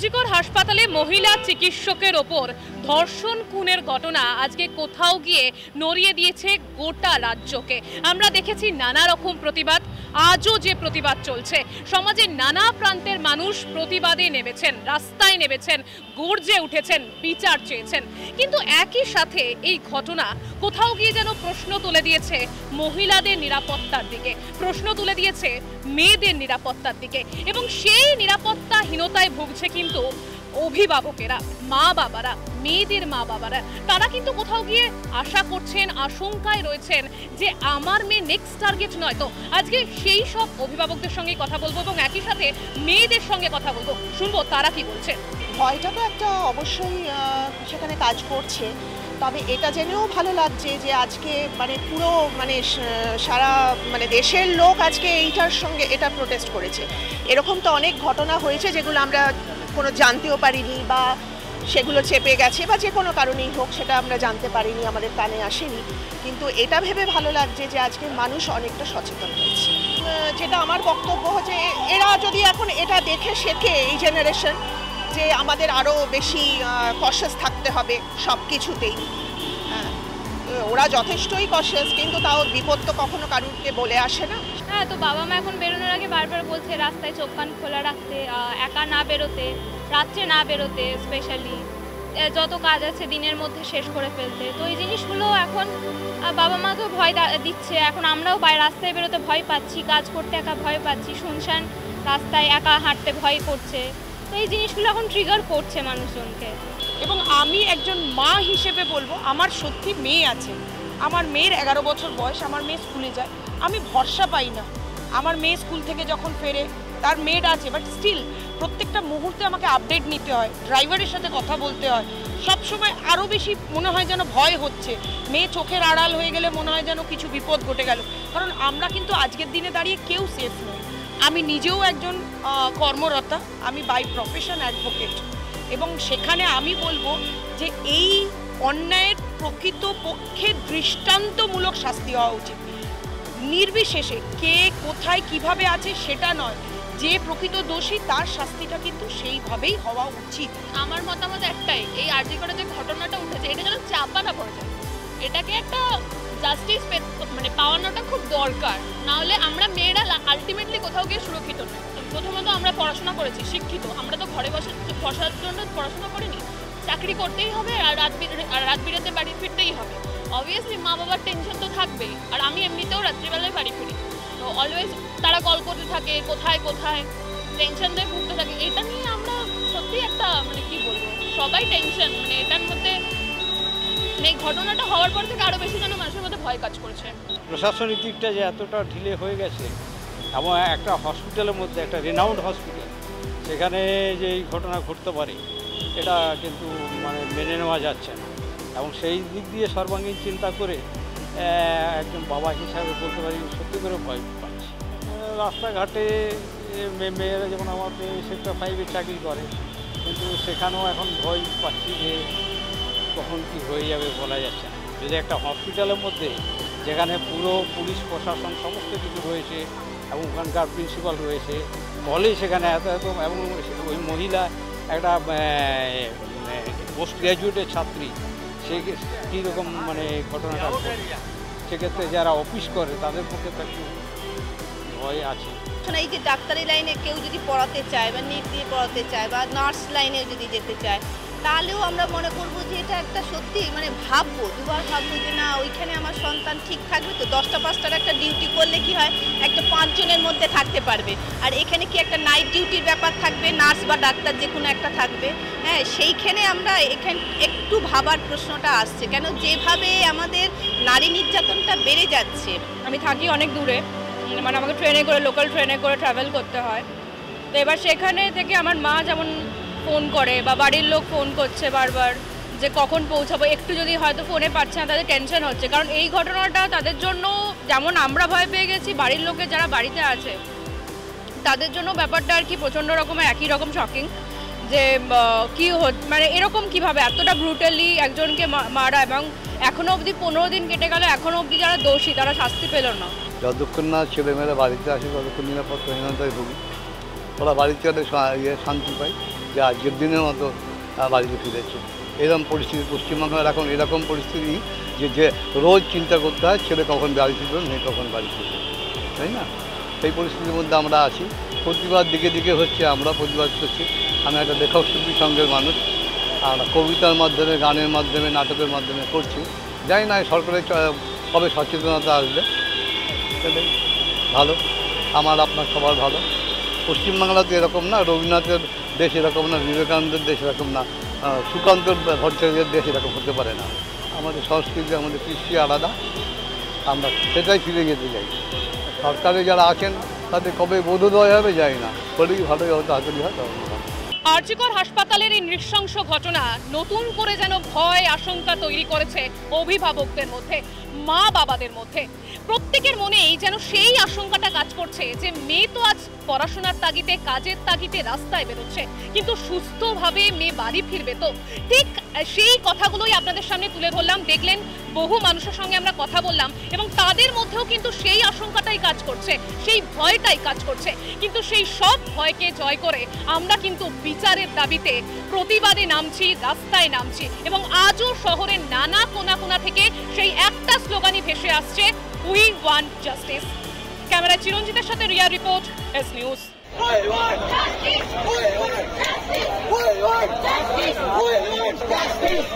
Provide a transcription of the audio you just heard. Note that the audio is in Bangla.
আরজিকর হাসপাতালে মহিলা চিকিৎসকের ওপর ধর্ষণ খুনের ঘটনা আজকে কোথাও গিয়ে নড়িয়ে দিয়েছে গোটা রাজ্যকে। আমরা দেখেছি নানা রকম প্রতিবাদ, আজও যে প্রতিবাদ চলছে, সমাজের নানা প্রান্তের মানুষ প্রতিবাদে নেমেছেন, রাস্তায় নেমেছেন, গর্জে উঠেছেন, বিচার চেয়েছেন। কিন্তু একই সাথে এই ঘটনা কোথাও গিয়ে যেন প্রশ্ন তুলে দিয়েছে মহিলাদের নিরাপত্তার দিকে, প্রশ্ন তুলে দিয়েছে মেয়েদের নিরাপত্তার দিকে, এবং সেই নিরাপত্তাহীনতায় ভুগছে কিন্তু অভিভাবকেরা, মা বাবারা, মেয়েদের মা বাবারা। তারা কিন্তু কোথাও গিয়ে আশা করছেন, আশঙ্কায় রয়েছেন যে আমার মেয়ে নেক্সট টার্গেট নয়। তো আজকে সেই সব অভিভাবকদের সঙ্গে কথা বলবো এবং একই সাথে মেয়েদের সঙ্গে কথা বলবো, শুনবো তারা কি বলছেন। ভয়টা তো একটা অবশ্যই সেখানে কাজ করছে, তবে এটা জেনেও ভালো লাগছে যে আজকে পুরো সারা দেশের লোক আজকে এইটার সঙ্গে এটা প্রোটেস্ট করেছে। এরকম তো অনেক ঘটনা হয়েছে যেগুলো আমরা কোনো জানতেও পারিনি, বা সেগুলো চেপে গেছে, বা যে কোনো কারণেই হোক সেটা আমরা জানতে পারিনি, আমাদের কানে আসেনি। কিন্তু এটা ভেবে ভালো লাগছে যে আজকে মানুষ অনেকটা সচেতন হয়েছে। যেটা আমার বক্তব্য হচ্ছে, এরা যদি এখন এটা দেখে শেখে, এই জেনারেশন, যে আমাদের আরও বেশি কশাস থাকতে হবে সব কিছুতেই। ওরা যথেষ্টই কশাস, কিন্তু তাও বিপদ তো কখনো কারুরকে বলে আসে না। হ্যাঁ, তো বাবা মা এখন বেরোনোর আগে বারবার বলছে রাস্তায় চোখ কান খোলা রাখতে, একা না বেরোতে, রাত্রে না বেরোতে, স্পেশালি যত কাজ আছে দিনের মধ্যে শেষ করে ফেলতে। তো এই জিনিসগুলো এখন বাবা মাকেও ভয় দিচ্ছে। এখন আমরাও রাস্তায় বেরোতে ভয় পাচ্ছি, কাজ করতে একা ভয় পাচ্ছি, শুনশান রাস্তায় একা হাঁটতে ভয় করছে। তো এই জিনিসগুলো এখন ট্রিগার করছে মানুষজনকে। এবং আমি একজন মা হিসেবে বলবো, আমার সত্যি মেয়ে আছে, আমার মেয়ের 11 বছর বয়স, আমার মেয়ে স্কুলে যায়, আমি ভরসা পাই না। আমার মেয়ে স্কুল থেকে যখন ফেরে, তার মেড আছে, বাট স্টিল প্রত্যেকটা মুহূর্তে আমাকে আপডেট নিতে হয়, ড্রাইভারের সাথে কথা বলতে হয়। সবসময় আরও বেশি মনে হয় যেন ভয় হচ্ছে, মেয়ে চোখের আড়াল হয়ে গেলে মনে হয় যেন কিছু বিপদ ঘটে গেল। কারণ আমরা কিন্তু আজকের দিনে দাঁড়িয়ে কেউ সেফ নই। আমি নিজেও একজন কর্মরতা, আমি বাই প্রফেশন অ্যাডভোকেট, এবং সেখানে আমি বলবো যে এই অন্যায়ের প্রকৃত পক্ষে দৃষ্টান্তমূলক শাস্তি হওয়া উচিত। নির্বিশেষে কে কোথায় কিভাবে আছে সেটা নয়, যে প্রকৃত দোষী তার শাস্তিটা কিন্তু সেইভাবেই হওয়া উচিত। আমার মতামত একটাই, এই আরজিকরে যে ঘটনাটা উঠেছে এটা যেন চাপা না পড়ে যায়, এটাকে একটা জাস্টিস পাওয়ানোটা খুব দরকার। নাহলে আমরা মেয়েরা আলটিমেটলি কোথাও গিয়ে সুরক্ষিত নয়। প্রথমত আমরা পড়াশোনা করেছি, শিক্ষিত, আমরা তো ঘরে বসার জন্য পড়াশোনা করিনি, চাকরি করতেই হবে, আর রাত বিরেতে বাড়ি ফিরতেই হবে। অবভিয়াসলি মা বাবার টেনশন তো থাকবেই, আর আমি এমনিতেও রাত্রিবেলায় বাড়ি ফিরি, তো অলওয়েজ তারা কল করতে থাকে, কোথায় কোথায়, টেনশন দিয়ে ভুগতে থাকে। এটা নিয়ে আমরা সত্যি একটা কি বলবো, সবাই টেনশন, এটার মধ্যে এই ঘটনাটা হওয়ার পর থেকে আরও বেশি যেন মানুষের মধ্যে ভয় কাজ করছে। প্রশাসনিক দিকটা যে এতটা ঢিলে হয়ে গেছে, এবং একটা হসপিটালের মধ্যে, একটা রেনাউন্ড হসপিটাল, সেখানে যে এই ঘটনা ঘটতে পারে এটা কিন্তু মেনে নেওয়া যাচ্ছে না। এবং সেই দিক দিয়ে সর্বাঙ্গীন চিন্তা করে একজন বাবা হিসাবে বলতে পারি সত্যি করে ভয় পাচ্ছি। রাস্তাঘাটে মেয়েরা যেমন আমাদের সেক্টর 5-এ চাকরি করে, কিন্তু সেখানেও এখন ভয় পাচ্ছি যে কখন কী হয়ে যাবে বলা যাচ্ছে না। যদি একটা হসপিটালের মধ্যে, যেখানে পুরো পুলিশ প্রশাসন সমস্ত কিছু রয়েছে, এবং ওখানকার প্রিন্সিপাল রয়েছে, বলে সেখানে এত এবং ওই মহিলা একটা পোস্ট গ্র্যাজুয়েটের ছাত্রী, সে কীরকম ঘটনাটা, সেক্ষেত্রে যারা অফিস করে তাদের পক্ষে তো একটু ভয় আছে। এই যে ডাক্তারি লাইনে কেউ যদি পড়াতে চায়, বা নিট দিয়ে পড়াতে চায়, বা নার্স লাইনে যদি যেতে চায়, তাহলেও আমরা মনে করবো যে এটা একটা সত্যি ভাববো, দুবার ভাববো যে না, ওইখানে আমার সন্তান ঠিক থাকবে তো। 10টা 5টার একটা ডিউটি করলে কি হয়, একটা 5 জনের মধ্যে থাকতে পারবে। আর এখানে কি একটা নাইট ডিউটির ব্যাপার থাকবে, নার্স বা ডাক্তার যে কোনো একটা থাকবে। হ্যাঁ, সেইখানে আমরা এখানে একটু ভাবার প্রশ্নটা আসছে, কেন যেভাবে আমাদের নারী নির্যাতনটা বেড়ে যাচ্ছে। আমি থাকি অনেক দূরে, আমাকে ট্রেনে করে, লোকাল ট্রেনে করে ট্রাভেল করতে হয়। তো এবার সেখানে থেকে আমার মা যেমন ফোন করে, বা বাড়ির লোক ফোন করছে বারবার যে কখন পৌঁছাবো, একটু যদি হয়তো ফোনে পাচ্ছে না তাদের টেনশন হচ্ছে। কারণ এই ঘটনাটা তাদের জন্য যেমন আমরা ভয় পেয়ে গেছি, বাড়ির লোকের যারা বাড়িতে আছে তাদের জন্য ব্যাপারটা আর কি প্রচণ্ড রকমের একই রকম শকিং, যে কি এরকম কিভাবে এতটা ব্রুটালি একজনকে মারা, এবং এখনও অবধি 15 দিন কেটে গেল, এখনও অবধি যারা দোষী তারা শাস্তি পেল না। যতক্ষণ না ছেলেমেয়েরা বাড়িতে আসে ততক্ষণ নিরাপত্তাহীনতায় ভুগি। ওরা বাড়িতে একটা শান্তি পায় যে আজকের দিনের মতো বাড়িতে ফিরেছে। এরকম পরিস্থিতি পশ্চিমবাংলার এখন এরকম পরিস্থিতি যে রোজ চিন্তা করতে হয় ছেলে কখন বাড়ি ফিরবে, মেয়ে কখন বাড়ি ফিরবে, তাই না? সেই পরিস্থিতির মধ্যে আমরা আছি। প্রতিবাদ দিকে দিকে হচ্ছে, আমরা প্রতিবাদ করছি। আমি একটা লেখক শিল্পী সঙ্গের মানুষ, আর কবিতার মাধ্যমে, গানের মাধ্যমে, নাটকের মাধ্যমে করছি। জানি না সরকারের কবে সচেতনতা আসবে, সেটাই ভালো, আমার আপনার সবার ভালো। পশ্চিমবাংলাতে এরকম না, রবীন্দ্রনাথের দেশ এরকম না, বিবেকানন্দের দেশ এরকম না, সুকান্ত ভট্টাচার্যের দেশ এরকম হতে পারে না। আমাদের সংস্কৃতি, আমাদের কৃষ্টি আলাদা, আমরা সেটাই ফিরে যেতে চাই। সরকারে যারা আছেন তাদের কবে বোধোদয় হবে যায় না, হলেই ভালোই হয়তো হাতড়ি হয় তখন। আরজিকর হাসপাতালের এই নৃশংস ঘটনা নতুন করে যেন ভয় আশঙ্কা তৈরি করেছে অভিভাবকদের মধ্যে, মা বাবাদের মধ্যে। প্রত্যেকের মনেই যেন সেই আশঙ্কাটা কাজ করছে যে মেয়ে তো আজ পড়াশোনার তাগিদে, কাজের তাগিদে রাস্তায় বেরোচ্ছে, কিন্তু সুস্থভাবে মেয়ে বাড়ি ফিরবে তো? ঠিক সেই কথাগুলোই আপনাদের সামনে তুলে ধরলাম। দেখলেন বহু মানুষের সঙ্গে আমরা কথা বললাম এবং তাদের মধ্যেও কিন্তু সেই আশঙ্কাটাই কাজ করছে, সেই ভয়টাই কাজ করছে। কিন্তু সেই সব ভয়কে জয় করে আমরা কিন্তু বিচারের দাবিতে প্রতিবাদে নামছি, রাস্তায় নামছি এবং আজও শহরের নানা কোনা কোনা থেকে সেই একটা স্লোগানই ভেসে আসছে, উই ওয়ান্ট জাস্টিস। ক্যামেরা চিরঞ্জিতের সাথে Riya report, S news. We want justice! We want justice! We want justice! We want justice!